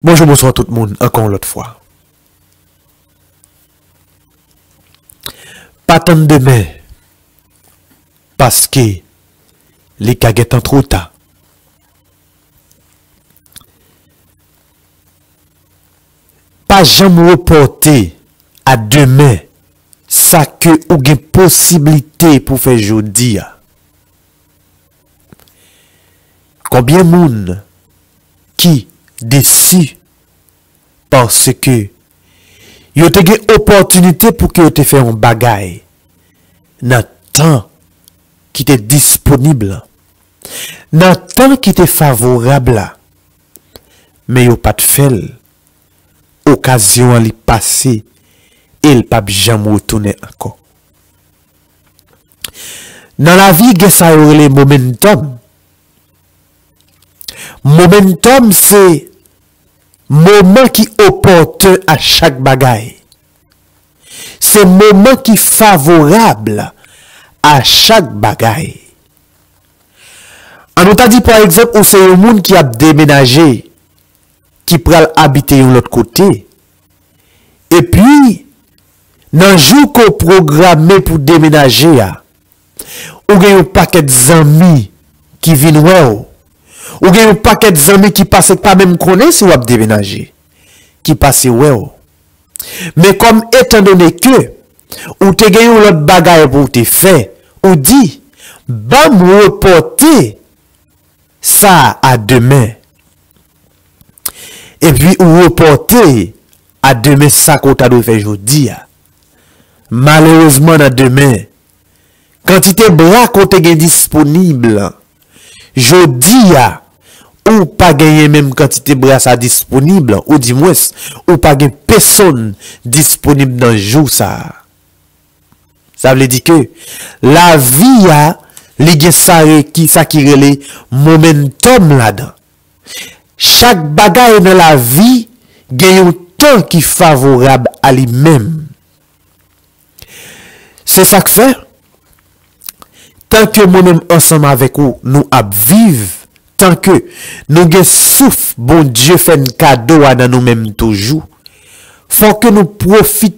Bonjour, bonsoir tout le monde, encore l'autre fois. Pas tant demain, parce que les caguettes en trop tard. Pas jamais reporter à demain, ça que ou gen possibilité pour faire jeudi. Combien de monde qui déçu parce que yo te gen opportunité pour que yo te fait un bagay dans temps qui était disponible, dans temps qui était favorable, mais yo pas de fait, occasion à li passer et il pas jamais retourner encore. Dans la vie, il y a le momentum. Momentum, c'est moment qui opportun à chaque bagaille. C'est moment qui favorable à chaque bagaille. On nous t'a dit par exemple, où c'est un monde qui a déménagé, qui pral habiter de l'autre côté. Et puis, dans le jour qu'on programme pour déménager, ou il y a un paquet d'amis qui viennent ouais. Ou il y a un paquet d'amis qui passent pas même connaître si vous avez déménagé. Qui passent ouais. Mais comme étant donné que, ou te gagné l'autre bagaille pour te faire, ou dit, bah me reporter ça à demain. Et puis, ou reporter à demain ça qu'on t'a dû faire aujourd'hui. Malheureusement, à demain, quantité bras qu'on te gagne disponible, jodi ou pas gagner même quantité bras ça disponible, ou du moins, ou pas gagner personne disponible dans le jour ça. Ça veut dire que la vie a, les ça qui relève momentum là-dedans. Chaque bagaille dans la vie, gagne un temps qui est favorable à lui-même. C'est ça que fait. Tant que nous-mêmes ensemble avec vous, nous vivons, tant que nous avons souffle, bon Dieu fait un cadeau à nous-mêmes toujours. Faut que nous profitions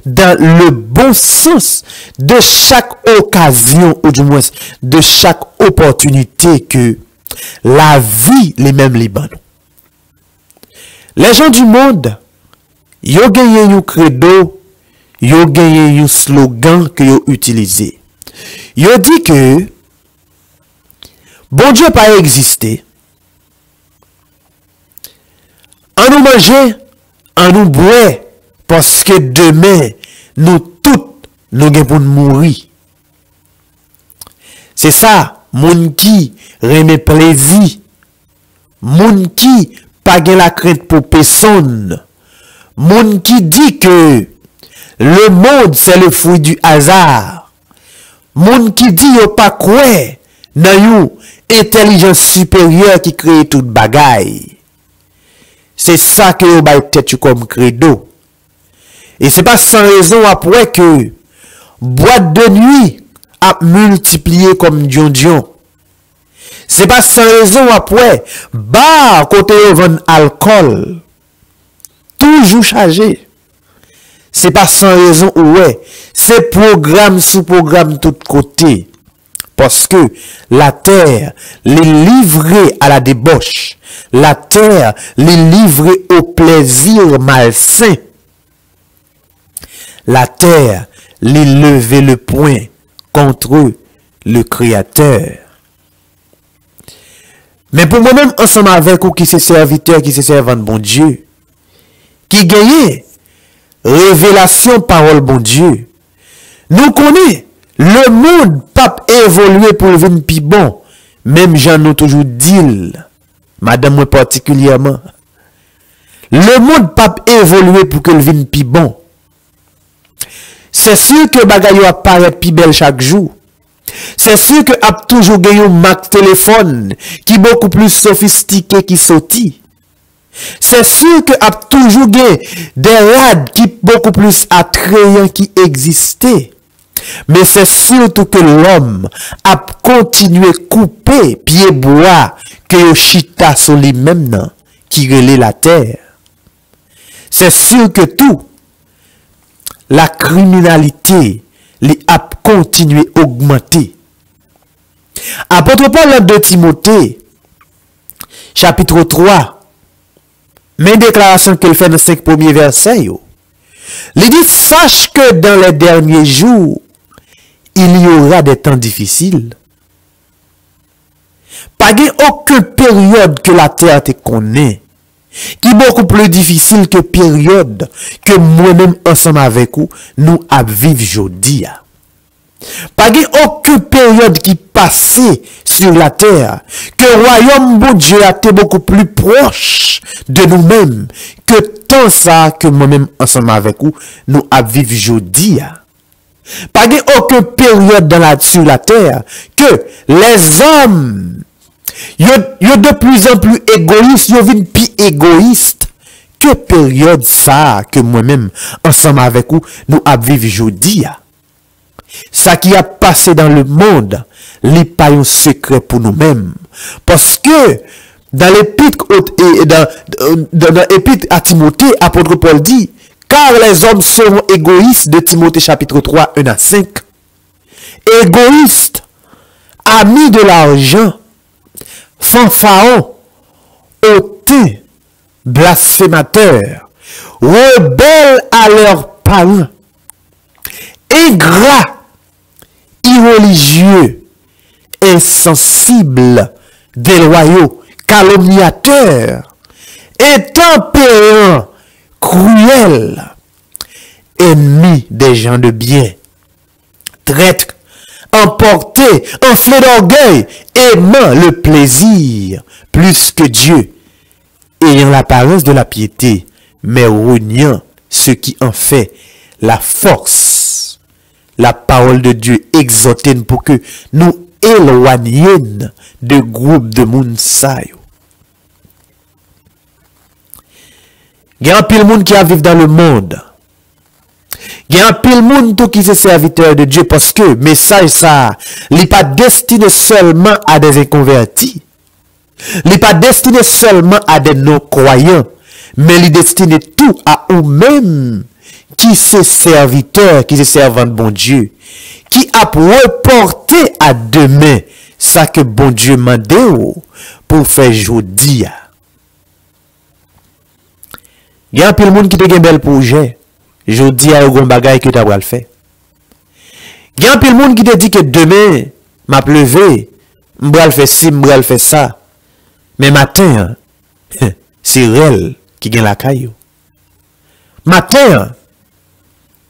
dans le bon sens de chaque occasion, ou du moins de chaque opportunité que la vie les mêmes les bonnes. Les gens du monde, ils ont gagné un credo, ils ont gagné un slogan que ils ont utilisé. Ils ont dit que bon Dieu pas existé. En nous manger, en nous boire, parce que demain, nous tous, nous allons pour mourir. C'est ça, moun qui remet plaisir, moun qui pas la crainte pour personne, moun qui dit que le monde c'est le fruit du hasard, moun qui dit yo pas quoi dans une intelligence supérieure qui crée toute bagaille. C'est ça que yo bay peut-être comme credo. Et c'est pas sans raison après que boîte de nuit a multiplié comme dion. C'est pas sans raison après bar côté vend alcool toujours chargé. C'est pas sans raison ouais, c'est programme sous programme tout côté. Parce que la terre les livrée à la débauche, la terre les livrée au plaisir malsain. La terre les lever le poing contre le Créateur. Mais pour moi-même, ensemble avec vous qui c'est serviteur, qui c'est servant de bon Dieu, qui gagne révélation parole bon Dieu, nous connaissons le monde pas évoluer pour venir plus bon. Même j'en nous toujours dit, madame moi particulièrement, le monde pas évoluer pour que le vienne plus bon. C'est sûr que bagay apparaît plus belle chaque jour. C'est sûr que a toujours gagné un Mac téléphone qui est beaucoup plus sophistiqué qui sorti. C'est sûr que a toujours gagné des rades qui beaucoup plus attrayants qui existaient. Mais c'est surtout que l'homme a continué couper pied bois que yo chita sur lui-même qui relaie la terre. C'est sûr que tout, la criminalité, les a continué à augmenter. Apôtre Paul de Timothée, chapitre 3, mais déclaration qu'il fait dans 5 premiers versets, il dit, sache que dans les derniers jours, il y aura des temps difficiles. Pas aucune période que la terre te connaît, qui est beaucoup plus difficile que période que moi-même ensemble avec vous, nous vivons aujourd'hui. Pas aucune période qui passait sur la terre, que le royaume de Dieu a été beaucoup plus proche de nous-mêmes, que tant ça que moi-même ensemble avec vous, nous vivons aujourd'hui. Pas aucune période sur la terre, que les hommes, ils sont de plus en plus égoïstes, ils sont plus égoïstes. Que période ça que moi-même, ensemble avec vous, nous vivons aujourd'hui. Ça qui a passé dans le monde, n'est pas un secret pour nous-mêmes. Parce que dans l'épître à Timothée, apôtre Paul dit, car les hommes seront égoïstes, de Timothée chapitre 3, 1 à 5. Égoïstes, amis de l'argent, fanfarons, hautains, blasphémateurs, rebelles à leurs parents, ingrats, irreligieux, insensibles, déloyaux, calomniateurs, intempérants, cruels, ennemis des gens de bien, traîtres, emportés, enflés d'orgueil, aimant le plaisir plus que Dieu, ayant l'apparence de la piété, mais reniant ce qui en fait la force. La parole de Dieu exhorte pour que nous éloignions de groupes de monde sayo. Il y a un pile monde qui vivent dans le monde. Il y a un pile monde qui est serviteur de Dieu parce que message ça, il n'est pas destiné seulement à des inconvertis. Il n'est pas destiné seulement à des non-croyants, mais il est destiné tout à eux-mêmes qui sont serviteurs, qui sont servants de bon Dieu, qui a reporté à demain ça que bon Dieu m'a dit pour faire aujourd'hui. Il y a un peu de monde qui te un bel projet. Aujourd'hui, il y a un bagage que tu as fait. Il y a un peu de monde qui te dit que demain, m'a levé, m'bral faire ci, m'bral faire ça. Mais matin, c'est réel qui gagne la caillou. Matin,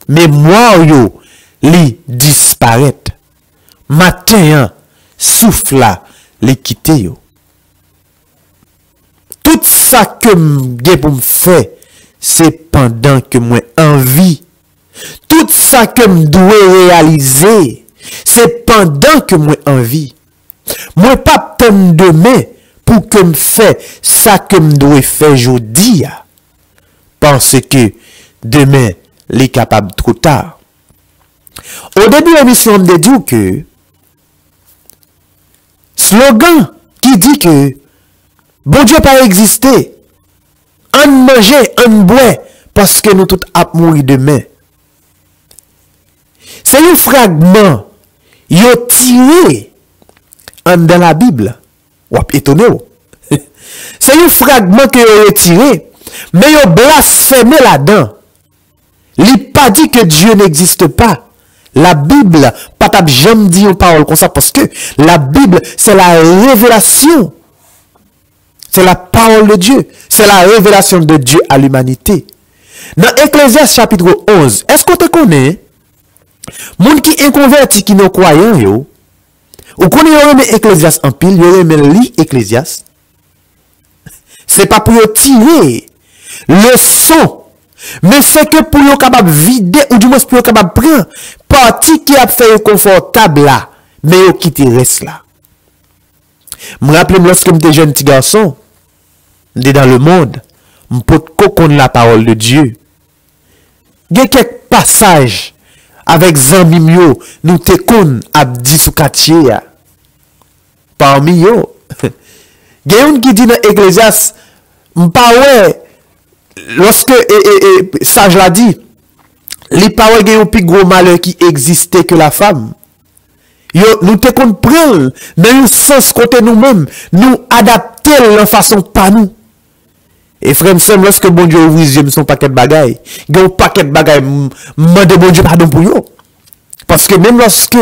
mémoire yo li disparaît. Matin, souffle là, li quitte yo. Tout ça que j'ai pour me faire, c'est pendant que moi envie. Tout ça que je dois réaliser, c'est pendant que moi envie. Moi pas tant demain pour que me fait ça que je dois faire aujourd'hui. Parce que demain, les capable trop tard. Au début de l'émission, on me dit que slogan qui dit que bon Dieu pas existé. On mange, on boit, parce que nous tous à mourir demain. C'est un fragment, yo tiré dans la Bible. Ou étonné. C'est un fragment que yo retiré, mais yo blasphémé là-dedans. Il pas dit que Dieu n'existe pas. La Bible, pas jamais dit une parole comme ça, parce que la Bible, c'est la révélation. C'est la parole de Dieu. C'est la révélation de Dieu à l'humanité. Dans Ecclésiaste chapitre 11, est-ce qu'on te connaît? Moun qui est converti, qui n'est croyant, yo. Ou connaît yon remet Ecclésiaste en pile, yon remet li Ecclésiaste. C'est pas pour yon tirer le son, mais c'est que pour yon capable vider, ou du moins pour yon capable prendre partie qui a fait yon confortable là, mais yon qui te reste là. Me rappelle lorsque j'étais jeune petit garçon, j'étais dans le monde, je peux connaître la parole de Dieu. Il y a quelques passages avec Zami Mio, nous te connaissons à 10 ou 4 parmi eux. Il y a un qui dit dans Ecclésiaste, m'pas ouais, lorsque, sage l'a dit, les paroles ont un plus gros malheur qui existait que la femme. Yo, nous te comprenons, dans un sens côté nous-mêmes, nous adapter la façon pas nous. Et frère, lorsque bon Dieu ouvre les yeux, son paquet de bagailles, il y a un paquet de bagailles, demande bon Dieu pardon pour eux. Parce que même lorsque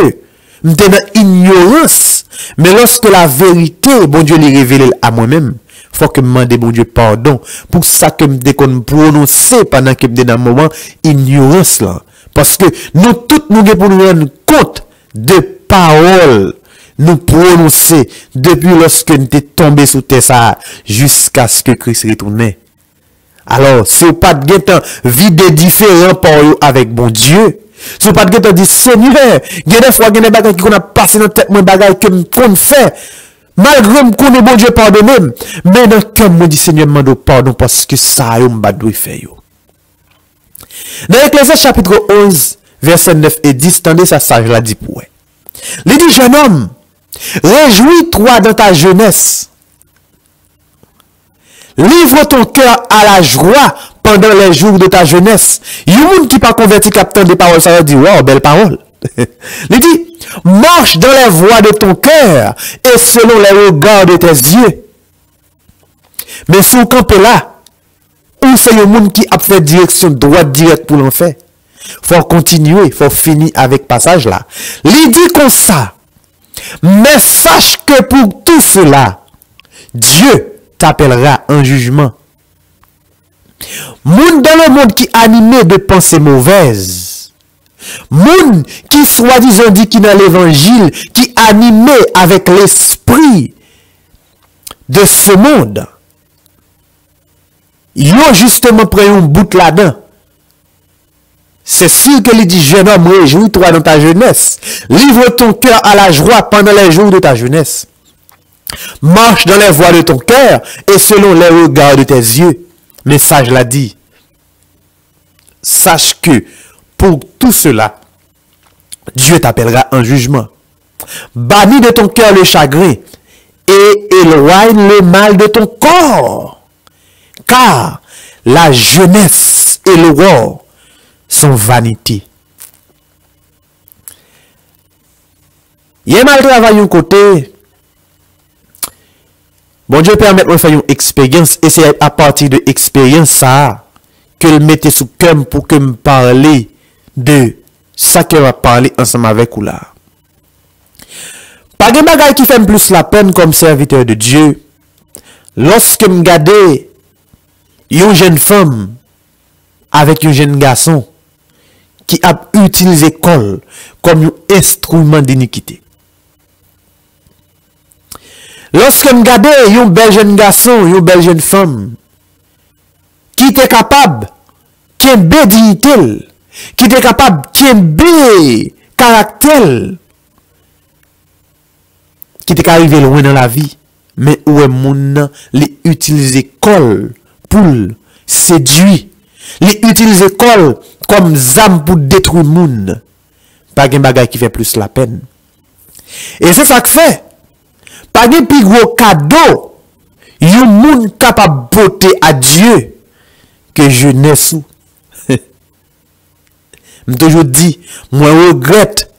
nous sommes dans ignorance, mais lorsque la vérité, bon Dieu les révèle à moi-même, il faut que je demande bon Dieu pardon. Pour ça que je me prononce pendant que je suis dans un moment ignorance là. Parce que nous tous nous pour nous rendre compte de paroles nous prononcer depuis lorsque nous sommes tombés sous terre ça jusqu'à ce que Christ retourne. Alors, si vous pas de temps vide différent par avec bon Dieu, si vous pas de temps dit Seigneur, il y a des fois il y a des bagages qui ont passé dans tête moi bagages que qu'on fait malgré me connaît bon Dieu pardonne mais dans cœur me dit Seigneur demande pardon parce que ça yo m'ba doit faire yo. Dans Ecclésiaste chapitre 11 verset 9 et 10 tendez ça sage l'a dit pour. Il dit jeune homme, réjouis-toi dans ta jeunesse. Livre ton cœur à la joie pendant les jours de ta jeunesse. Il y a un monde qui pas converti captant des paroles, ça veut dire, wow, belle parole. Il dit, marche dans les voies de ton cœur et selon les regards de tes yeux. Mais si vous campez là, où c'est un monde qui a fait direction droite directe pour l'enfer? Faut continuer, faut finir avec passage là. Il dit comme ça. Mais sache que pour tout cela, Dieu t'appellera en jugement. Moun dans le monde qui animé de pensées mauvaises. Moun qui soi-disant dit qui dans l'évangile, qui animé avec l'esprit de ce monde. Yo justement pris un bout là-dedans. C'est sûr que il dit, jeune homme, réjouis-toi dans ta jeunesse. Livre ton cœur à la joie pendant les jours de ta jeunesse. Marche dans les voies de ton cœur et selon les regards de tes yeux. Mais sage l'a dit. Sache que pour tout cela, Dieu t'appellera en jugement. Bannis de ton cœur le chagrin et éloigne le mal de ton corps. Car la jeunesse et l'aurore sont vanité. Il y a mal travail un côté. Bon Dieu permet de faire une expérience et c'est à partir de l'expérience ça que le mettez sous cœur pour que me parler de ça que va parler ensemble avec vous là. Pas de bagay qui fait plus la peine comme serviteur de Dieu. Lorsque me regarde une jeune femme avec un jeune garçon qui a utilisé l'école comme un instrument d'iniquité. Lorsque me regarde un bel jeune garçon, une belle jeune femme qui était capable qui est dignité, qui était capable qui est caractère, qui était arrivé loin dans la vie, mais où est mon les utiliser l'école pour séduire, les utiliser l'école comme zam pour détruire le monde. Pas de bagay qui fait plus la peine. Et c'est ça que fait. Pas de plus gros cadeau. Yon moun capable porter à Dieu que jeunesse ou. Je toujours dit, moi regrette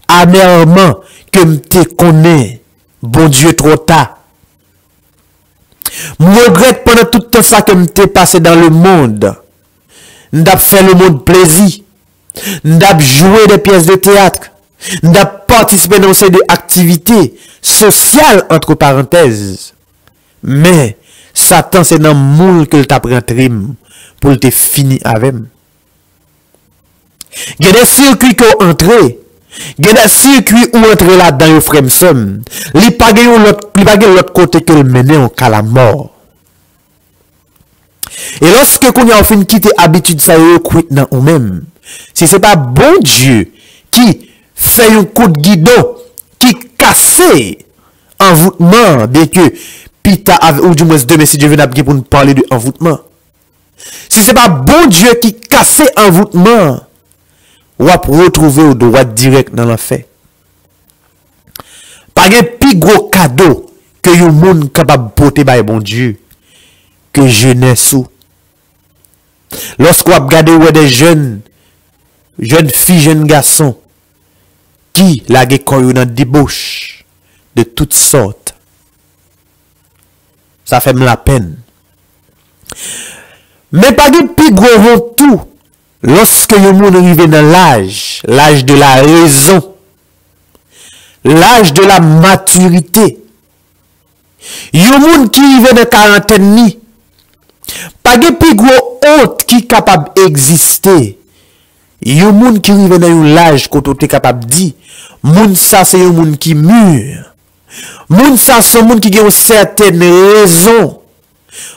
amèrement que me te connais, bon Dieu trop tard. Je regrette pendant tout le temps que me te passé dans le monde. M'd'a fait le monde plaisir. M'd'a joué des pièces de théâtre. M'd'a participé dans ces activités sociales entre parenthèses. Mais Satan c'est dans le moule que t'a pris trim pour te finir avec. Il y a des circuits qui ont entré. Il y a des circuits où entrer là-dedans au frère somme. Li pa gen l'autre côté que le mener en cas la mort. Et lorsque qu'on a fin quitter habitude ça yo quit dans ou même. Si c'est pas bon Dieu qui fait un coup de guidon qui casse envoûtement bien que pita ou du moins demain si Dieu vient pour nous parler de envoûtement. Si c'est pas bon Dieu qui casse envoûtement, ou à retrouver au droit direct dans l'enfer. Pas un plus gros cadeau que yon moun capable porter par bon Dieu que jeunesse ou. Lorsqu'on regarde ouais, des jeunes filles, jeunes garçons, qui la dans la débauche de toutes sortes, ça fait la peine. Mais pas de plus gros tout, lorsque le monde arrive dans l'âge de la raison, l'âge de la maturité, le monde qui arrive dans la quarantaine ni, pas de plus gros honte qui est capable d'exister. Yon moun qui rive dans l'âge quand on est capable de dire, moun ça c'est un moun qui mûr. Moun ça c'est un moun qui a une certaine raison.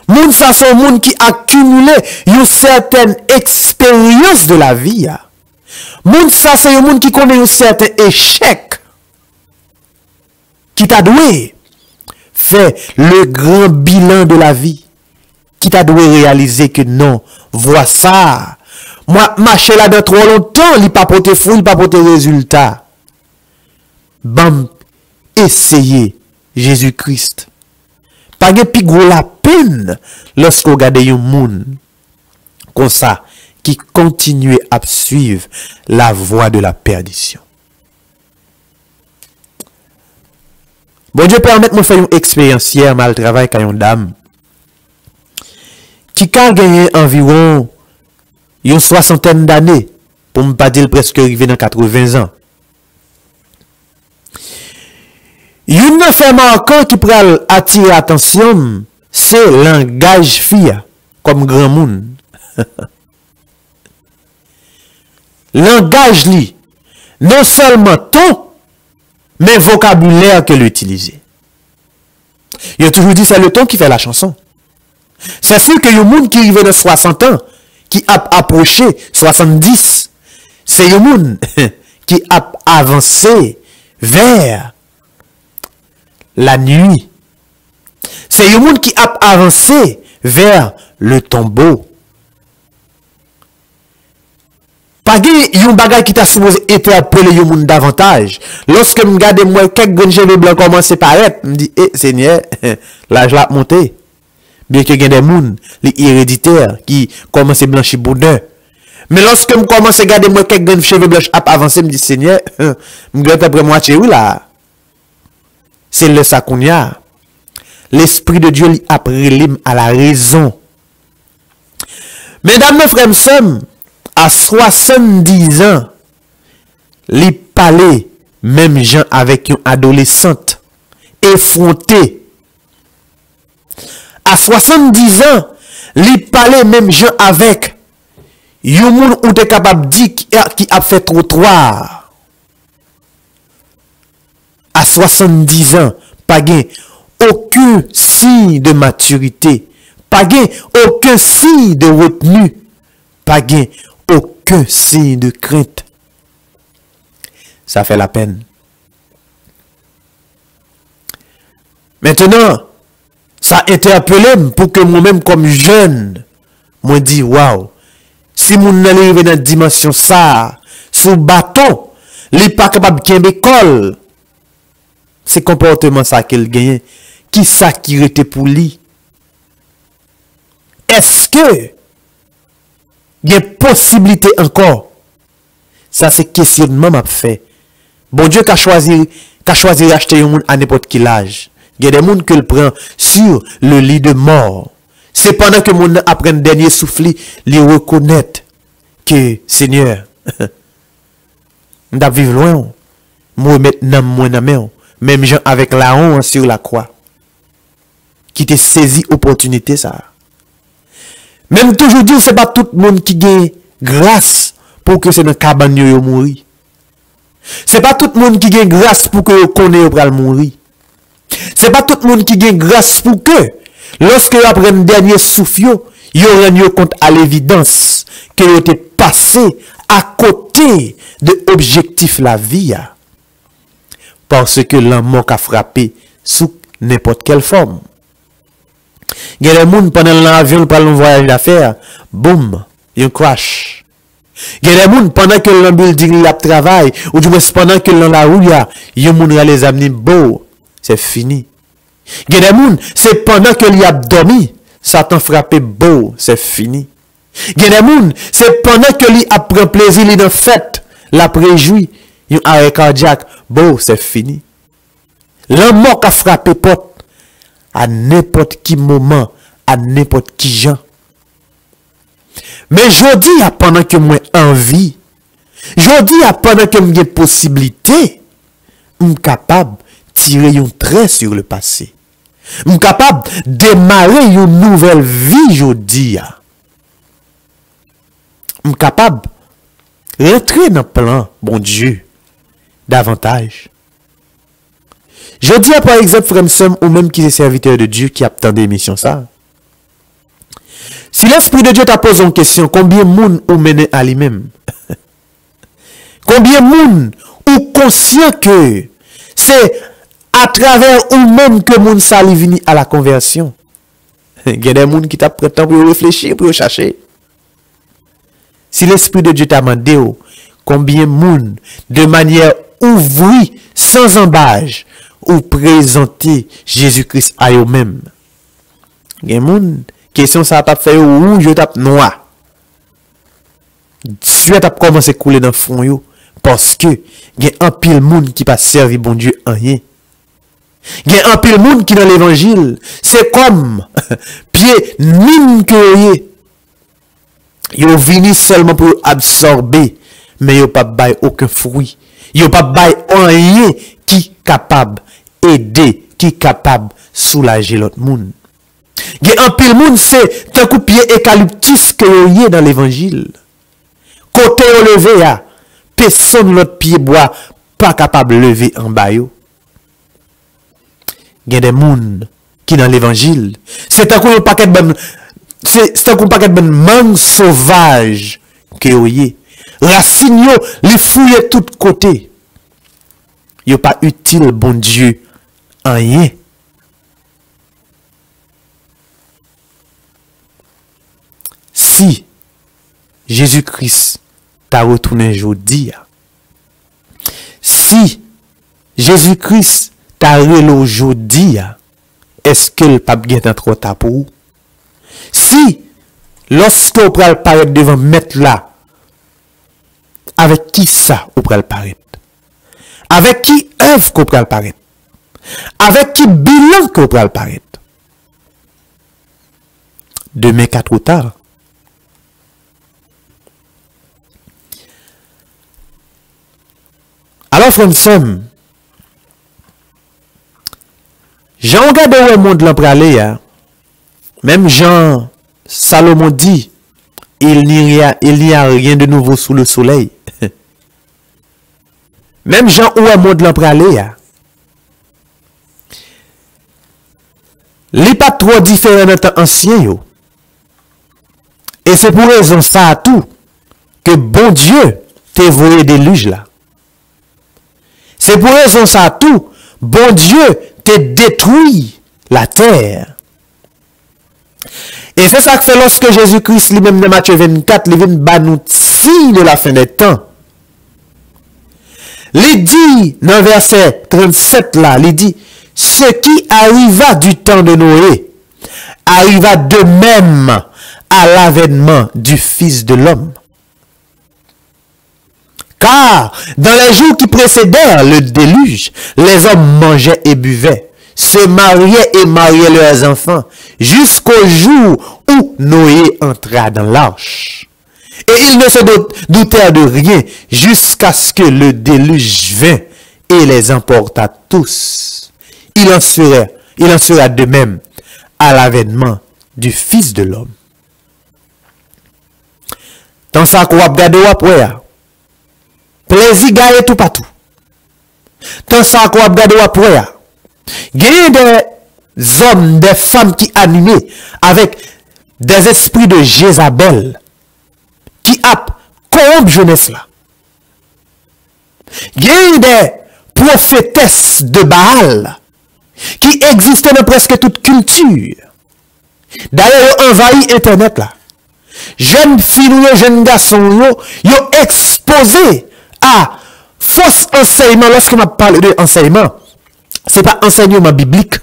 Moun ça c'est un moun qui accumule une certaine expérience de la vie. Moun ça c'est un moun qui connaît un certain échec. Qui t'a doué fait le grand bilan de la vie. Qui t'a doué réaliser que non, vois ça. Moi, marcher là dans trop longtemps, il pas porter fruit, il pas porter résultat. Bam, essayez Jésus-Christ. Pas de plus gros la peine lorsque vous regardez un monde comme ça qui continue à suivre la voie de la perdition. Bon Dieu permet de me faire une expérience hier, mal travail avec une dame qui a gagné environ une soixantaine d'années, pour ne pas dire presque arrivé dans 80 ans. Une affaire marquante qui pourrait attirer l'attention, c'est langage fille, comme grand monde. Langage li, non seulement ton, mais vocabulaire qu'elle utilise. Il a toujours dit c'est le ton qui fait la chanson. C'est sûr que le monde qui arrive dans 60 ans, qui a approché 70, c'est le monde qui a avancé vers la nuit. C'est le monde qui a avancé vers le tombeau. Pas yon bagay qui t'a supposé interpeller le monde davantage. Lorsque je regarde moi quelques cheveux blancs commencent à paraître, je me dis, Seigneur, l'âge l'a monté. Bien que y ait des gens, les héréditaires, qui commencent à blanchir boudin. Mais lorsque je commence à regarder moi quelques cheveux blancs avancer, je me dis, Seigneur, je me dis, après moi, tu es où là? C'est le sakounia. L'Esprit de Dieu lui a pris à la raison. Mesdames, mes frères, sœurs, à 70 ans, les palais, même gens avec une adolescente, effrontée. À 70 ans, les palais, même gens avec, yon moun ou te capable de dire qui a fait trottoir. À 70 ans, pas gain aucun signe de maturité, pas gain aucun signe de retenue, pas gain aucun signe de crainte. Ça fait la peine. Maintenant, ça interpelle pour que moi-même comme jeune, moi dis waouh, si mon arrive dans une dimension ça, sous bâton, il n'est pas capable de faire l'école. C'est comportement ça qu'il gagne. Qui ça qui était pour lui? Est-ce que il y a possibilité encore? Ça c'est questionnement m'a fait. Bon Dieu qu'a choisi acheter un monde à n'importe quel âge. Il y a des gens que le prend sur le lit de mort. C'est pendant que mon après le dernier souffle, les reconnaître que Seigneur, on doit vivre loin. Moi maintenant moi na main. Même gens avec la honte sur la croix. Qui te saisi opportunité ça. Même toujours dire c'est pas tout le monde qui gagne grâce pour que c'est dans cabane yo mourir. C'est pas tout le monde qui gagne grâce pour que yo connaît pral mourir. C'est pas tout le monde qui gagne grâce pour que lorsque yo après le dernier souffle yo rend compte à l'évidence que yo était passé à côté de objectif la vie. Parce que l'amour a frappé sous n'importe quelle forme. Il y a des gens pendant l'avion, pendant le voyage d'affaires, boum, il y a un crash. Il y a des gens pendant que l'ambulance a travail, ou du moins pendant que la roue, il y a des gens les amener beau, c'est fini. Il y a des gens, c'est pendant que il a dormi, Satan frappé beau, c'est fini. Gen des moun, c'est pendant que lui apprend plaisir, il dans fête, la préjoui, yon arrêt cardiaque, beau, c'est fini. La mort a frappé porte à n'importe qui moment, à n'importe qui gens. Mais je dis pendant que moi envie, je dis pendant que j'ai possibilité, je suis capable de tirer un trait sur le passé. Je suis capable de démarrer une nouvelle vie, je dis. Je suis capable de rentrer dans le plan, bon Dieu, davantage. Je dis par exemple, frère Sam, ou même qui est serviteur de Dieu qui a tant d'émissions ça. Si l'Esprit de Dieu t'a posé une question, combien de monde ou mené à lui-même? Combien de monde ou conscient que c'est à travers ou même que moun sa li vini à la conversion? Il y a des gens qui t'a pris temps pour réfléchir, pour chercher. Si l'Esprit de Dieu t'a demandé combien de monde de manière ouvrie, sans embâche, ou présenter Jésus-Christ à eux-mêmes. Il y a des gens question ça t'a fait rouge ou tape noir. Dieu t'a commencé à couler dans le fond yo parce que il y a un pile monde qui pas servi bon Dieu en rien. Il y a un pile monde qui dans l'évangile, c'est comme pied mine que yo vini seulement pour absorber mais yo pas bail aucun fruit. Yo pas bail rien qui capable aider, qui capable soulager l'autre monde. Il y a un pile monde, c'est un coup de pied eucalyptus que vous avez dans l'évangile. Côté au levé, personne l'autre pied bois pas capable de lever en bas. Il y a des gens qui dans l'évangile, c'est un coup de paquet de c'est un coup de paquet de mangue sauvage que vous avez. Racine les fouiller tout côté. Il n'est pas utile, bon Dieu, en rien. Si Jésus-Christ t'a retourné aujourd'hui, si Jésus-Christ t'a relé aujourd'hui, est-ce que le pape est trop tard pour vous? Si, lorsque vous prenez le paraître devant mettre là, avec qui ça vous prenez le paraître? Avec qui œuvre vous prenez le paraître? Avec qui bilan que vous prenez le paraître? Demain 4 tard. Alors, frère, Jean regarde où le monde l'a pralé, même Jean Salomon dit, il n'y a rien de nouveau sous le soleil. Même Jean où le monde l'a pralé, il n'est pas trop différent de temps ancien. Et c'est pour raison ça à tout que bon Dieu t'a voué des luges là. C'est pour raison ça tout, bon Dieu te détruit la terre. Et c'est ça que fait lorsque Jésus-Christ lui-même dans Matthieu 24, il vient nous signe de la fin des temps. Il dit dans verset 37 là, il dit, ce qui arriva du temps de Noé arriva de même à l'avènement du Fils de l'homme. Car dans les jours qui précédèrent le déluge, les hommes mangeaient et buvaient, se mariaient et mariaient leurs enfants, jusqu'au jour où Noé entra dans l'arche. Et ils ne se doutèrent de rien jusqu'à ce que le déluge vint et les emporta tous. Il en sera de même à l'avènement du Fils de l'homme. Dans ça qu'on va regarder après, plaisir gagne tout partout. Dans ça qu'on va regarder après, il y a des hommes, des femmes qui animés avec des esprits de Jézabel qui a corrompt jeunesse là. Il y a des prophétesses de Baal qui existent dans presque toute culture. D'ailleurs, ils ont envahi Internet là. Jeunes filles, jeunes garçons, ils ont exposé à faux enseignement. Lorsque je parle de enseignement, ce n'est pas enseignement biblique,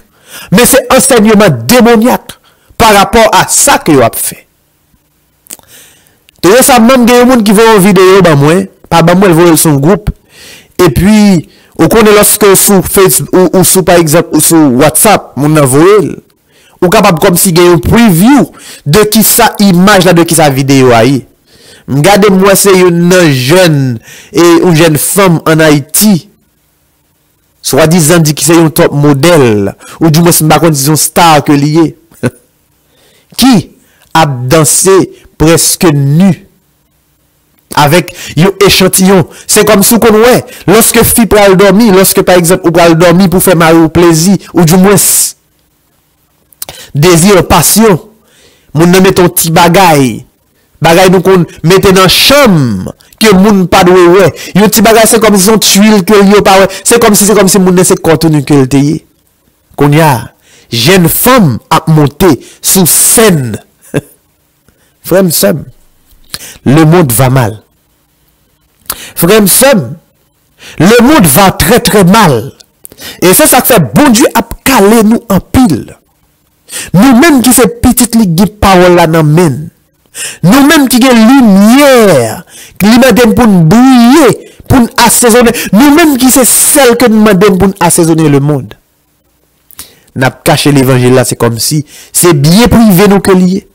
mais c'est enseignement démoniaque. par rapport à ça que vous avez fait. Tout récemment, il y a des gens qui vont une vidéo, pas moi, ils vont son groupe, et puis, on connaît lorsque sur Facebook, ou sur, par exemple, ou sur WhatsApp, mon envoyé, ou capable comme si il y a un preview de qui sa image là, de qui sa vidéo aille. Regardez-moi, c'est une jeune et une jeune femme en Haïti. Soi-disant dit que c'est un top modèle. Ou du moins, c'est une star que lié. Qui a dansé presque nu. Avec un échantillon. C'est comme si qu'on ouais. Lorsque fille pral dormir, lorsque par exemple, ou pral dormir pour faire mal ou plaisir, ou du moins, désir, passion. Mon nom met ton petit bagay. Bagay nous qu'on mette dans chambre que moun pas doué ouais. Yon petit bagay c'est comme si son tuile que yo pas ouais. C'est comme si moun c'est contenu que le qu'on y a jeune femme a monté sous scène. Frère Sam, le monde va mal. Frère Sam, le monde va très très mal. Et c'est ça que fait bon Dieu a calé nous en pile. Nous-mêmes qui c'est petite ligue parole là dans men. Nous-mêmes qui avons lumière, qui nous pour nous briller, pour nous assaisonner. Nous-mêmes qui c'est celle que nous demandons pour nous assaisonner le monde. N'a pas caché l'évangile là, c'est comme si c'est bien privé nous que lié.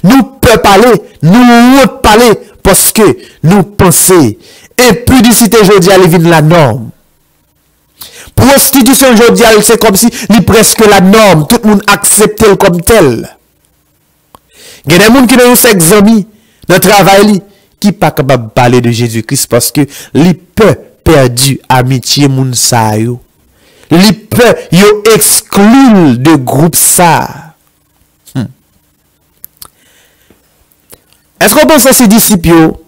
Nous pouvons parler, nous parler parce que nous pensons impudicité aujourd'hui elle vient la norme. Prostitution aujourd'hui c'est comme si c'est presque la norme, tout le monde accepte comme tel. Il y a des gens qui ont sex amis dans le travail qui pas capable de parler de Jésus-Christ parce que les peu perdu amitié moun sa yo. Les peu yo exclu de groupe ça. Est-ce qu'on pense à ces disciples yo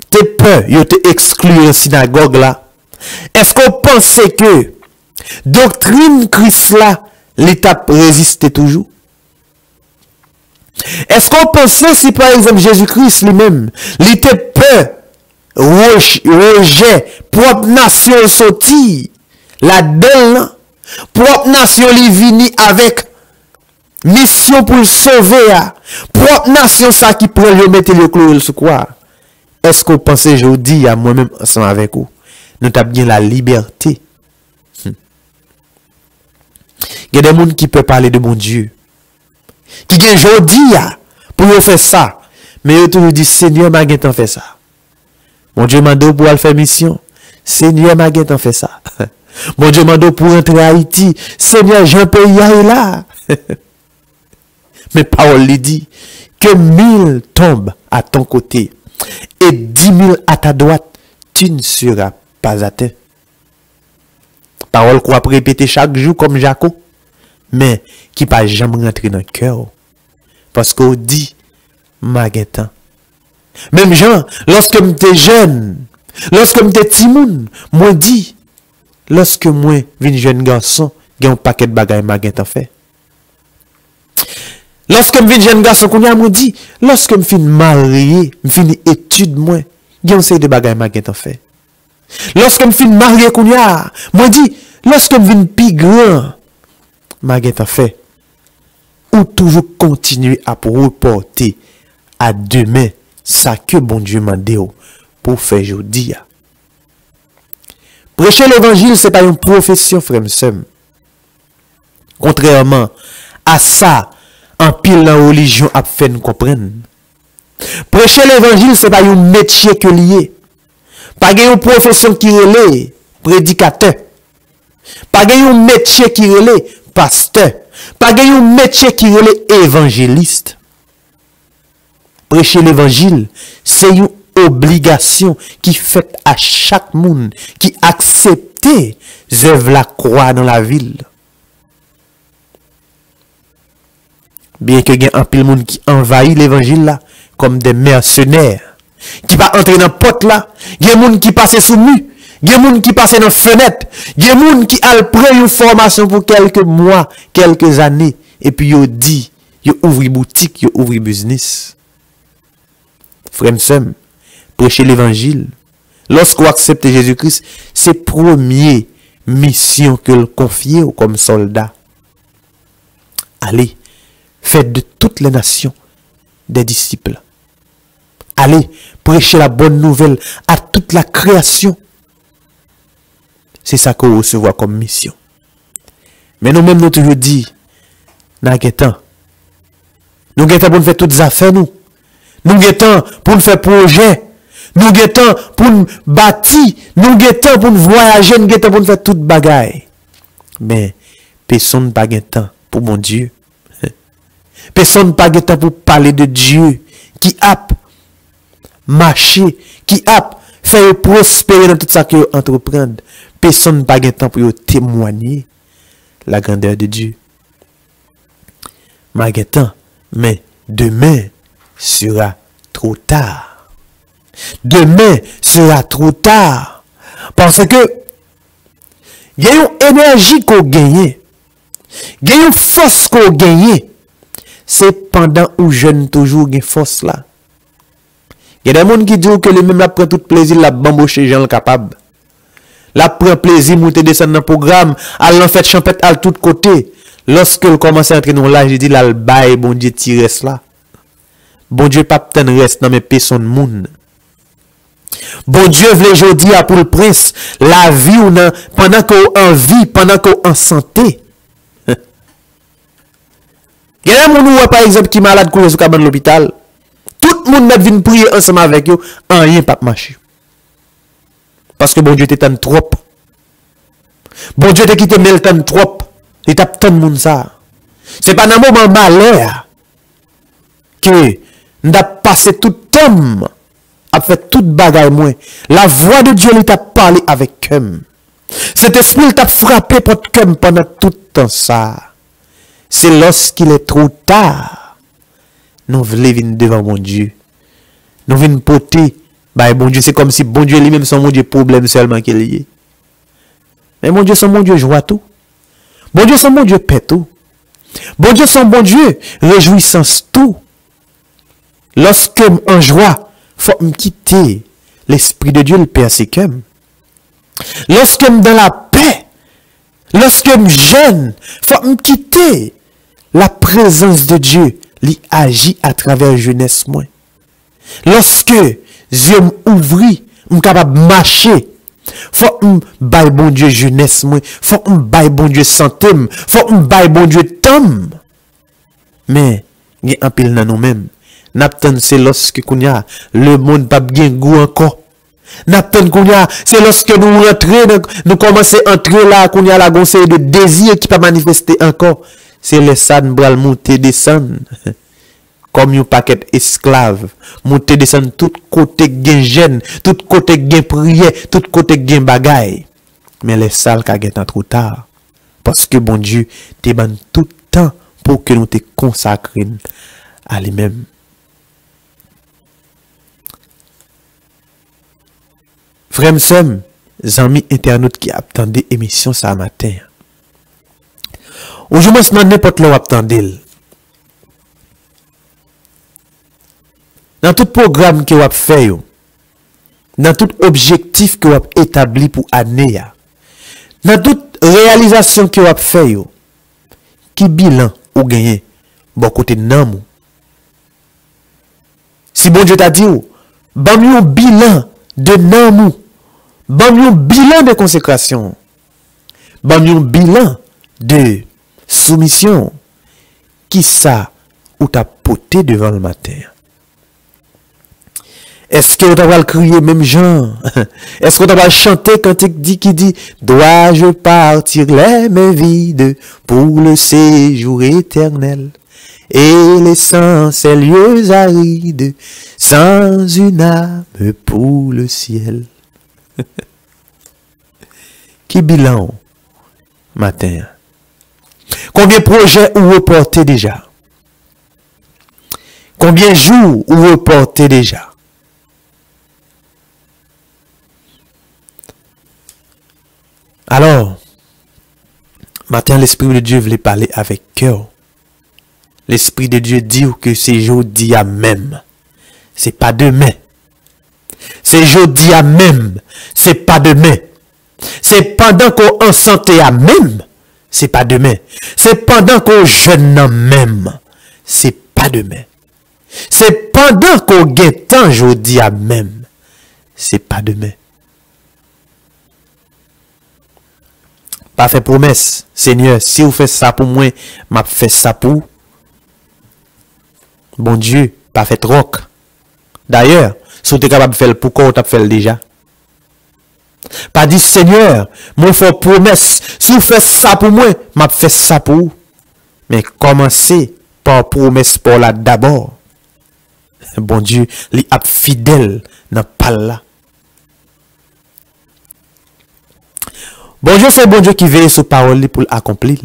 te peu yo te exclu en synagogue là? Est-ce qu'on pense que doctrine Christ là l'état résistait toujours? Est-ce qu'on pensait si par exemple Jésus-Christ lui-même, il était peu rejet, propre nation sorti, là-dedans, propre nation li vini avec mission pour le sauver, propre nation ça qui prend le mettre le clou sur quoi? Est-ce qu'on pensait aujourd'hui à moi-même ensemble avec vous, nous avons bien la liberté? Il y a des gens qui peuvent parler de mon Dieu. Qui gen jodi pour faire ça, mais yo toujours dit Seigneur m'a gen fait ça. Mon Dieu m'a pour aller faire mission. Seigneur m'a gen fait ça. Mon Dieu m'a pour rentrer à Haïti. Seigneur, j'ai un pays là. Mais parole lui dit que 1000 tombent à ton côté et 10 000 à ta droite, tu ne seras pas atteint. Parole qu'on va répéter chaque jour comme Jaco, mais qui pas jamais rentrer dans le cœur. Parce qu'on dit, Maguetan. Même Jean, lorsque j'étais jeune, lorsque j'étais timoun, moi dit, lorsque moi, vin jeune garçon, j'ai un paquet de bagages Maguetan fait. Lorsque je vin jeune garçon, qu'on a dit, lorsque je fin marié, je fin étude, moi, j'ai un série de bagages Maguetan fait. Lorsque je fin marié, qu'on a, moi dit, lorsque je vin plus grand, Maguetan fait. Ou toujours continuer à reporter à demain ça que bon Dieu m'a dit pour faire aujourd'hui. Prêcher l'évangile, ce n'est pas une profession, frère. Contrairement à ça, en pile la religion a fait nous comprendre. Prêcher l'évangile, ce n'est pas un métier que lié. Pas une profession qui relève prédicateur. Pas un métier qui relève pasteur. Pas un métier qui est évangéliste. Prêcher l'évangile, c'est une obligation qui fait à chaque monde qui accepte œuvre la croix dans la ville. Bien que il y ait un pile monde qui envahit l'évangile là comme des mercenaires qui va entrer dans porte là, il y a des gens qui passent sous mur. Il y a des gens qui passent dans la fenêtre. Il y a des gens qui prennent une formation pour quelques mois, quelques années. Et puis, ils disent, ils ouvrent boutique, ils ouvrent business. Frère, prêcher l'évangile. Lorsqu'on accepte Jésus-Christ, c'est la première mission que le confie comme soldat. Allez, faites de toutes les nations des disciples. Allez, prêchez la bonne nouvelle à toute la création. C'est ça qu'on recevra comme mission. Mais nous-mêmes, nous toujours dit, nous avons nous pour nous faire toutes les affaires, nous. Nous avons pour nous faire projet. Nous avons pour nous bâtir. Nous avons pour nous voyager. Nous avons pour nous faire toutes les bagailles. Mais personne n'a pas de temps pour mon Dieu. Personne n'a pas de temps pour parler de Dieu qui a marché, qui a fait prospérer dans tout ça que entreprendre. Personne n'a pas de temps pour témoigner la grandeur de Dieu. Temps, mais demain sera trop tard. Demain sera trop tard. Parce que il y a une énergie qu'on gagne. Il y a une force qu'on gagne. C'est pendant où jeune toujours une force là. Il y a des gens qui disent que les mêmes la prend tout plaisir la bambocher gens capable. La prend plaisir monter descendre dans le programme, aller en fait champêtre à tout côté. Lorsque il commence à entrer dans l'âge, il dit là le bail bon Dieu ti reste là. Bon Dieu pas peut reste dans mes personnes monde. Bon Dieu veut jodi a pour le prince la vie ou nan pendant qu'on en vie, pendant qu'on en santé. Il y a des gens par exemple qui malade courir sur cabane l'hôpital. Tout le monde vient prier ensemble avec eux, rien pas marcher. Parce que bon Dieu t'étonne trop. Bon Dieu t'a quitté mais t'étonne trop. Il t'a tant de monde ça. C'est pas dans un moment malheur que n'a passé tout temps a fait toute bagaille moins. La voix de Dieu lui t'a parlé avec eux. Cet esprit t'a frappé votre cœur pendant tout temps ça. C'est lorsqu'il est trop tard. Nous voulons venir devant mon Dieu. Nous venons porter. Bah, bon Dieu, c'est comme si bon Dieu lui-même son mon Dieu problème seulement qu'il y ait. Mais mon Dieu, son mon Dieu joie tout. Bon Dieu, son bon Dieu paix tout. Bon Dieu, son bon Dieu réjouissance tout. Lorsque en joie, faut me quitter l'esprit de Dieu, le Père, c'est comme. Lorsque dans la paix, lorsque je jeûne, faut me quitter la présence de Dieu, lui agit à travers jeunesse moi. Lorsque Dieu m'ouvrit, je suis capable de marcher. Faut que bail bon Dieu jeunesse moi, faut que bail bon Dieu santé, faut que bail bon Dieu temps. Mais il y a un pile dans nous-mêmes. N'attend c'est lorsque le monde pas bien goût encore. N'attend c'est lorsque nous rentrons, nous commençons à entrer là, qu'on y a la conseil de désir qui pas manifester encore. C'est les ça nous bral monter descendre. Comme un paquet esclave, monter descendre tout côté gain gêne, tout côté gain prière, tout côté gain bagaille. Mais les salles ka gen trop tard. Parce que bon Dieu te ban tout temps pour que nous te consacrer à lui-même. Frères et sœurs, amis internautes qui attendaient émission ça matin. Aujourd'hui, je n'importe où attendez. Dans tout programme que vous avez fait, dans tout objectif que vous avez établi pour l'année, dans toute réalisation que vous avez fait, qui bilan ou gagné, bon côté de si bon Dieu t'a dit, bon bilan de namou, bon bilan de consécration, bon bilan de soumission, qui ça ou t'a porté devant le matin. Est-ce que vous avez crié même Jean? Est-ce que vous avez chanté quand il dit dois-je partir les mains vides pour le séjour éternel et laissant ces lieux arides sans une âme pour le ciel? Qui bilan matin? Combien de projets vous reportez déjà? Combien de jours vous reportez déjà? Alors, matin, l'Esprit de Dieu voulait parler avec cœur. L'Esprit de Dieu dit que c'est jeudi à même. C'est pas demain. C'est jeudi à même. C'est pas demain. C'est pendant qu'on en santé à même. c'est pas demain. C'est pendant qu'on jeune même, c'est pas demain. C'est pendant qu'on gagne temps, je dis à même, c'est pas demain. Pas fait promesse, Seigneur, si vous faites ça pour moi, m'a fait ça pour. Bon Dieu, pas fait troc. D'ailleurs, si vous êtes capable de faire pourquoi vous avez fait déjà. Pas dit Seigneur, moi faut promesse, si vous faites ça pour moi, m'a fait ça pour vous. Mais commencez par promesse pour là d'abord. Bon Dieu, li ap fidèle dans pas là. Bon Dieu, c'est bon Dieu qui veille sur parole pour l'accomplir.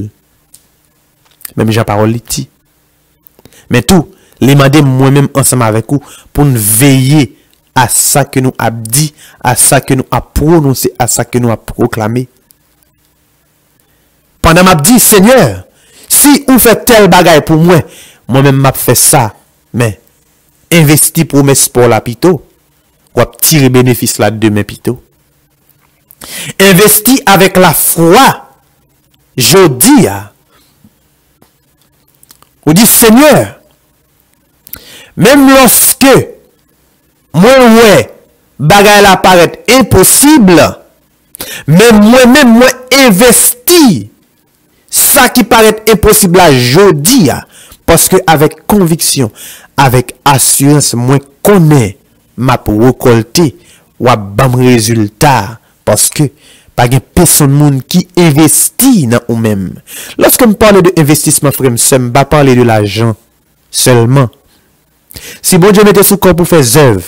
Même j'ai parole ti. Mais tout, les mandé moi-même ensemble avec vous pour nous veiller à ça que nous a dit, à ça que nous a prononcé, à ça que nous a proclamé. Pendant m'a dit Seigneur, si vous faites tel bagaille pour moi, moi-même m'a fait ça, mais investi pour mes sports là pito, ou tirer bénéfice là demain pito. Investi avec la foi. Je dis, on dit Seigneur, même lorsque moi ouais, bagaille là paraît impossible, mais moi-même moi investi ça qui paraît impossible là, je dis, parce que avec conviction, avec assurance, moi connais ma récolter ou à bon résultat. Parce que, pas de personne qui investit dans eux-mêmes. Lorsque je parle de investissement, frère, je ne pas parler de l'argent seulement. Si bon Dieu mette sous corps pour faire œuvre,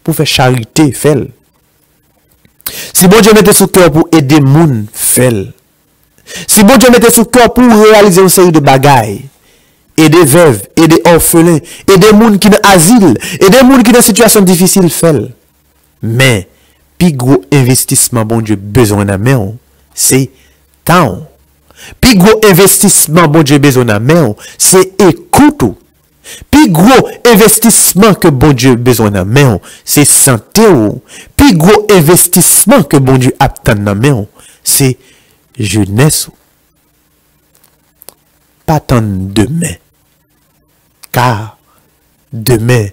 pour faire charité, fait. Si bon Dieu mette sous cœur pour aider les gens, fait. Si bon Dieu mette sous cœur pour réaliser une série de bagailles, aider veuves, aider orphelins, aider les gens qui sont dans asile, aider les gens qui sont dans situation difficile, fait. Mais, puis gros investissement bon Dieu besoin de main c'est temps. Puis gros investissement bon Dieu besoin de main c'est écoute. Puis gros investissement que bon Dieu besoin de main c'est santé. Puis gros investissement que bon Dieu attend de main c'est jeunesse. Pas tant demain. Car demain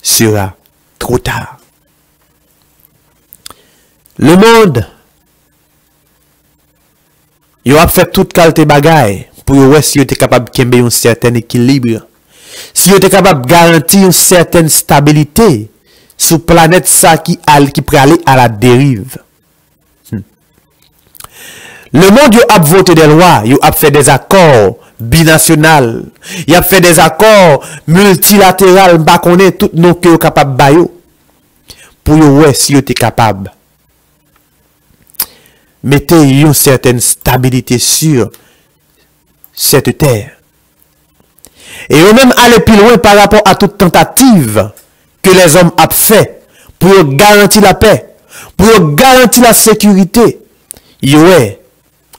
sera trop tard. Le monde, il a fait toute qualité bagaille pour voir si il est capable de créer un certain équilibre. Si il est capable de garantir une certaine stabilité sur la planète ça qui peut aller à la dérive. Le monde a voté des lois, il a fait des accords binationaux, il a fait des accords multilatéraux, pas connaît tout nos que capable bayo pour voir si il est capable. Mettez une certaine stabilité sur cette terre. Et eux même aller plus loin par rapport à toute tentative que les hommes ont fait pour garantir la paix, pour garantir la sécurité. Yo,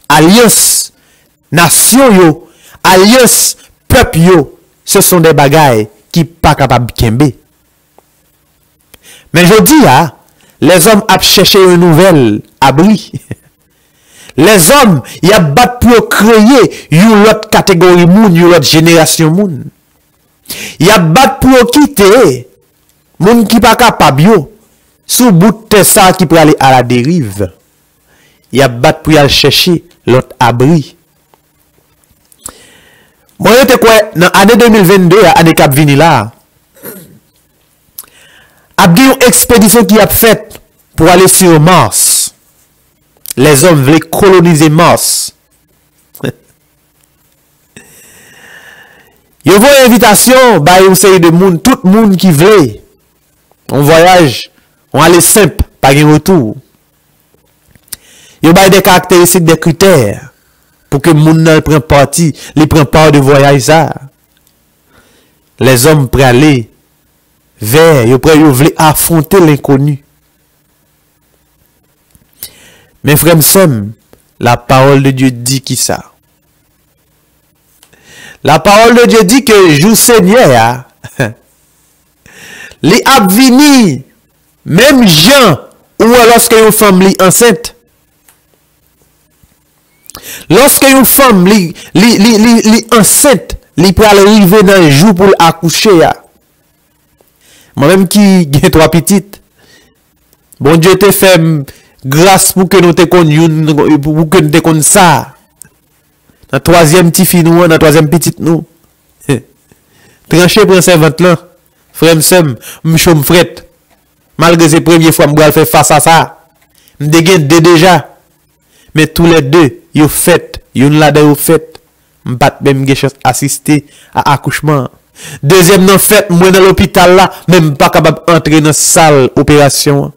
alliance, nation yo, alliance, peuple yo, ce sont des bagailles qui pas capables de kembe. Mais je dis, les hommes ont cherché une nouvelle abri. Les hommes, ils ont battu pour créer une autre catégorie moun, une autre génération moun. Ils ont battu pour quitter moun qui pas capable yo sous bout de ça qui peut aller à la dérive. Ils ont battu pour aller chercher l'autre abri. Moi je te quoi dans l'année 2022, année cap vini là. A une expédition qui a faite pour aller sur Mars. Les hommes voulaient coloniser Mars. Ils voient une invitation, bah, une série de monde, tout le monde qui voulait. On voyage, on allait simple, pas de retour. Ils ont des caractéristiques, des critères, pour que le monde prenne parti, les prenne part de voyage ça. Les hommes prêts aller vers, ils voulaient affronter l'inconnu. Mes frères Sem, la parole de Dieu dit qui ça? La parole de Dieu dit que jour Seigneur, les abvini, même gens, ou lorsque une femme est enceinte, Lorsque une femme li enceinte, li peut arriver dans un jour pour accoucher. Moi-même qui ai 3 petites, bon Dieu te fait grâce pour que nous te connaissions, pour que nous te connaissions ça. Dans 3e petit fille nous, dans 3e petite nous. Tranché pour servante là. Frère m'sem, m'chom fret. Malgré ces premières fois m'bral faire face à ça. M'dégène déjà. Mais tous les deux, yo fait, yon la de yo fait. M'pat même gen chance assister à accouchement. Deuxième non fait, moi dans l'hôpital là, même pas capable entrer dans salle opération.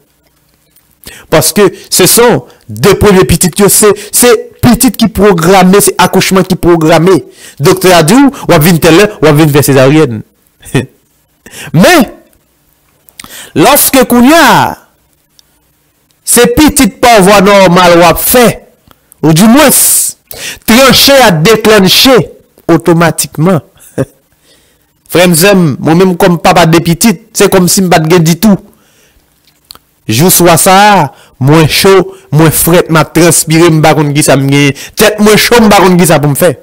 Parce que ce sont 2 premiers petites, c'est petites qui programmées, c'est accouchement qui programmé. Docteur a dit, ou vin tel, ou vin vers césarienne. Mais, lorsque kounya, ces petites pas voie normale ou fait, ou du moins, tranché à déclencher automatiquement. Frère moi-même comme papa de petite, c'est comme si m'pas de dit tout. Jou soit ça, moins chaud, moins fret, m'a transpiré, m'pa kon ki ça m'gé. Tête moins chaud, m'pa kon ki ça pour me faire.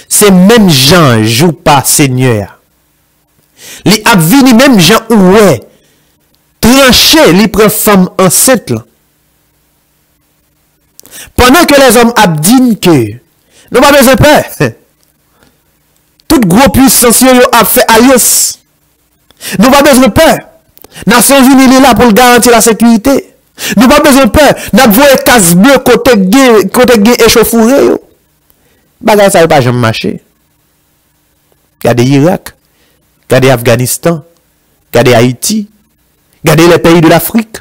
C'est même Jean joue pas Seigneur. Li ap vini même Jean oué. Tranché, li prend femme enceinte là. Pendant que les hommes ap dit que nous pas besoin peur. Tout gros puissance yo a fait alliance. Nous pas besoin peur. Nations Unies est là pour garantir la sécurité. Nous pas besoin peur. N'a voyé casse bleu côté échauffouré yo. Bagay ça pas jamais marché. Regardez Irak, regardez Afghanistan, regardez Haïti, regardez les pays de l'Afrique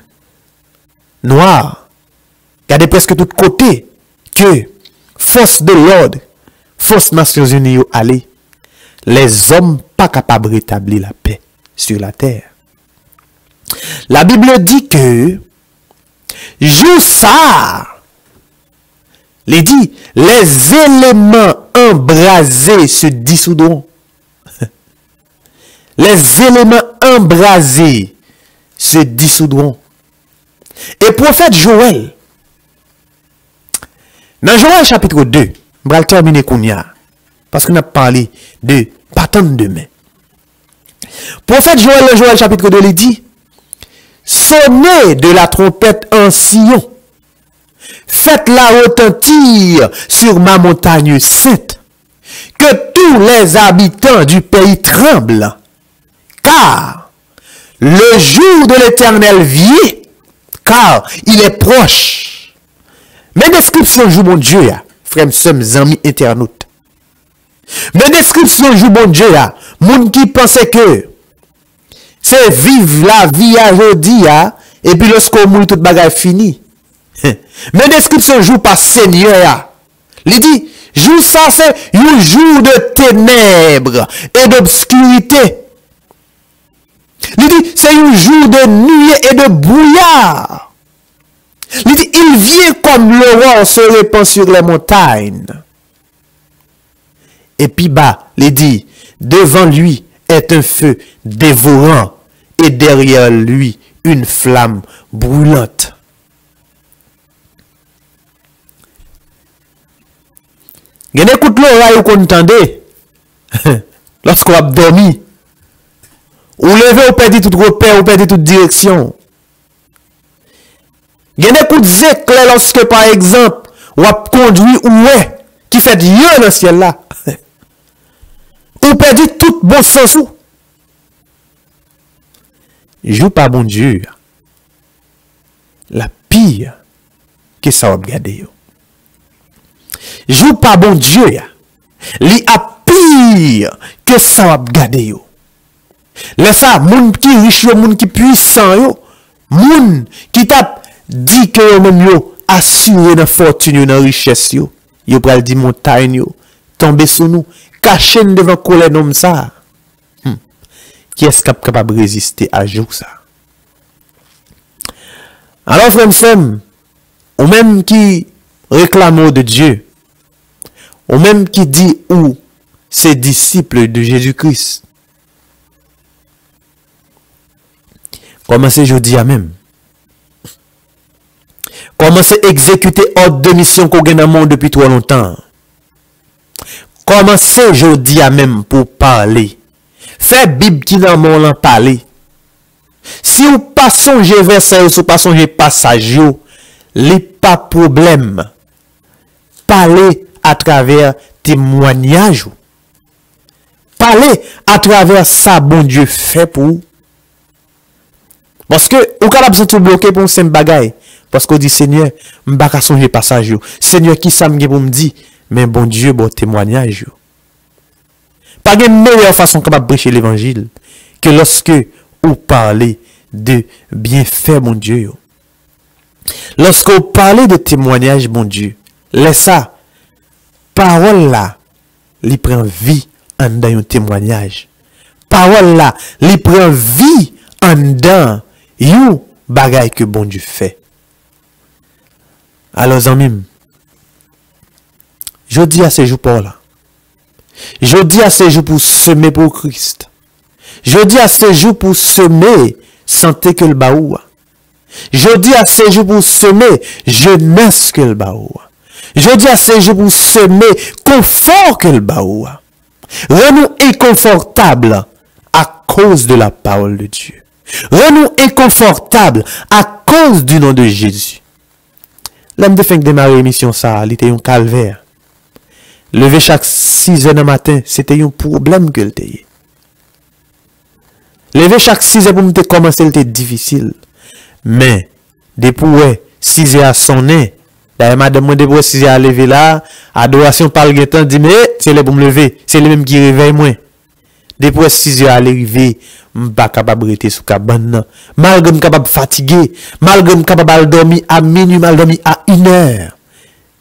noire. Regardez presque tout côté que force de l'ordre, force Nations Unies yo allé. Les hommes pas capables de rétablir la paix sur la terre. La Bible dit que jour ça, il dit les éléments embrasés se dissoudront. Les éléments embrasés se dissoudront. Et prophète Joël, dans Joël chapitre 2, on va terminer kounya. Parce qu'on a parlé de bâton de main. Prophète Joël chapitre 2, il dit, sonnez de la trompette en Sion, faites-la retentir sur ma montagne sainte, que tous les habitants du pays tremblent, car le jour de l'Éternel vient, car il est proche. Mes descriptions jouent mon Dieu, frères, mes amis internautes. Mes descriptions jouent bon Dieu là. Moun qui pensait que c'est vivre la vie à aujourd'hui et puis lorsqu'on mourit toute bagaille fini. Mes descriptions jouent par Seigneur là. Il dit, jour ça c'est un jour de ténèbres et d'obscurité. Il dit, c'est un jour de nuit et de brouillard. Il dit, il vient comme l'aurore se répand sur les montagnes. Et puis bas, il dit, devant lui est un feu dévorant et derrière lui une flamme brûlante. Gen écoute l'oreille ou qu'on entendait lorsqu'on a dormi. Ou levé ou perdu tout repère ou perdu toute direction. Gen écoute éclair lorsque par exemple ou a conduit ou ouais qui fait Dieu dans le ciel là. Ou perdu tout bon sens ou. Joue pas bon Dieu. La pire que ça va regarder yo. Joue pas bon Dieu. Li a pire que ça va regarder yo. Laisse ça moun qui riche yo, moun qui puissant yo, moun qui t'a dit que yo même yo assuré dans fortune yo, dans richesse yo. Yo pral di montagne yo tomber sur nous. Caché devant colère comme ça. Qui est capable de résister à jour ça? Alors, frère, ou même qui réclame de Dieu, ou même qui dit ou ses disciples de Jésus-Christ, commencez jeudi à même. Commencez à exécuter ordre de mission qu'on gagne dans le monde depuis trop longtemps. Commencez aujourd'hui à même pour parler. Faites Bible qui dans mon en parler. Si vous pas songez verset, si vous pas songez passage, les pas problème. Parlez à travers témoignages. Parlez à travers ça, bon Dieu fait pour vous. Parce que, vous capable de tout bloquer pour un simple bagaille. Parce qu'on dit, Seigneur, je ne vais pas songer passage. Seigneur, qui ça me pour me dire, mais bon Dieu, bon témoignage. Pas de meilleure façon capable de prêcher l'évangile que lorsque vous parlez de bienfaits, bon Dieu. Lorsque vous parlez de témoignage, bon Dieu, laisse ça, parole là, il prend vie en dans un témoignage. Parole là, il prend vie en dans un bagaille que bon Dieu fait. Alors, amis, je dis à ces jours pour là. Je dis à ces jours pour semer pour Christ. Je dis à ces jours pour semer santé que le baoua. Je dis à ces jours pour semer jeunesse que le baoua. Je dis à ces jours pour semer confort que le baoua. Rends-nous inconfortables à cause de la parole de Dieu. Rends-nous inconfortables à cause du nom de Jésus. L'homme de fin de démarrer l'émission, ça, il était un calvaire. Lever chaque 6 heures du matin, c'était un problème que l'était. Lever chaque 6 heures pour me commencer, c'était difficile. Mais, depuis 6 heures à sonner, d'ailleurs, madame, moi, depuis 6 heures à lever là, adoration par le temps, dit, mais, c'est les pour me lever, c'est les mêmes qui réveillent moi. Depuis 6 heures à l'arrivée, je ne suis pas capable de rester sous cabane. Malgré que je suis capable de fatiguer, malgré que je suis capable de dormir à minuit, mal dormir à 1 heure.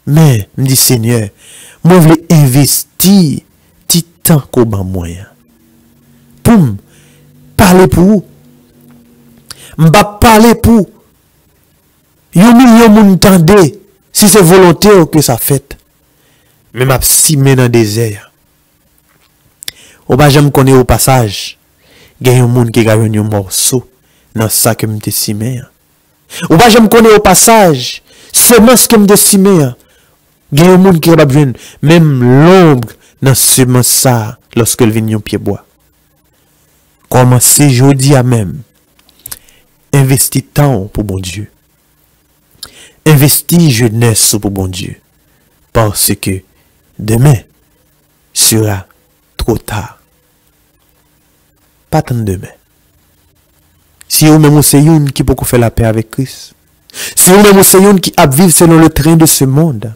Mais, je me dis, Seigneur, moi, je veux investir petit temps qu'on m'a moyen. Pour parler pour vous. Je ne vais pas parler pour 1 million de monde tendez, si c'est volontaire que ça fait. Mais je suis dans le désert. Ou pas j'aime connaître au passage, il y a un monde qui a gagné un morceau dans ça que me décimé. Ou pas j'aime connaître au passage, semence que me décimé. Il y a un monde qui a besoin même l'ombre dans semence ça lorsque le vient pied bois. Commencez aujourd'hui à même. Investis temps pour bon Dieu. Investis jeunesse pour bon Dieu. Parce que demain sera trop tard. Pas tant demain. Si vous même c'est une qui peut faire la paix avec Christ. Si vous même c'est une qui a vivre selon le train de ce monde.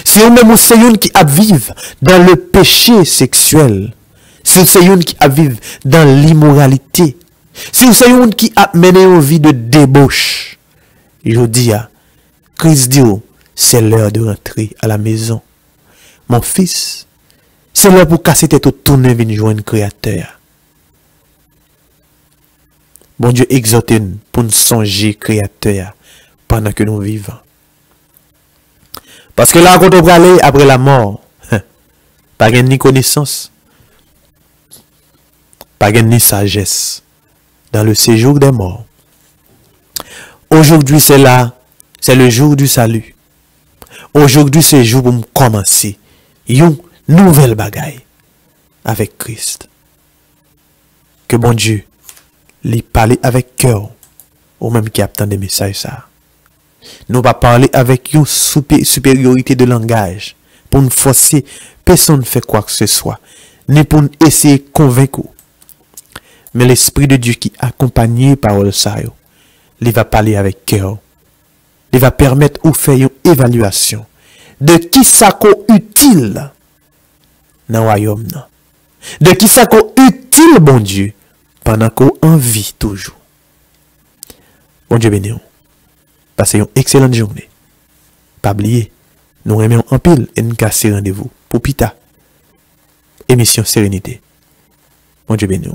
Si vous même c'est une qui a vivre dans le péché sexuel. Si c'est une qui a vivre dans l'immoralité. Si c'est une qui a mené une vie de débauche. Je dis à Christ dit, c'est l'heure de rentrer à la maison. Mon fils, c'est l'heure pour casser tête au tourner venir joindre Créateur. Bon Dieu exhorte-nous pour nous songer Créateur pendant que nous vivons. Parce que là, quand on va aller après la mort, pas ni connaissance, pas ni sagesse dans le séjour des morts. Aujourd'hui, c'est là, c'est le jour du salut. Aujourd'hui, c'est le jour pour commencer une nouvelle bagaille avec Christ. Que bon Dieu lui parler avec cœur, ou même qui attend des messages ça. Nous va parler avec une supériorité de langage pour nous forcer personne ne fait quoi que ce soit, ni pour nous essayer de convaincre. Mais l'Esprit de Dieu qui accompagne parole ça, il va parler avec cœur. Il va permettre de faire une évaluation de qui ça est utile dans le royaume. De qui ça est utile, bon Dieu, pendant qu'on en vit toujours. Bon Dieu béni. Passez une excellente journée. Pas oublier, nous remettons en pile et nous cassons rendez-vous pour Pita. Émission Sérénité. Bon Dieu béni.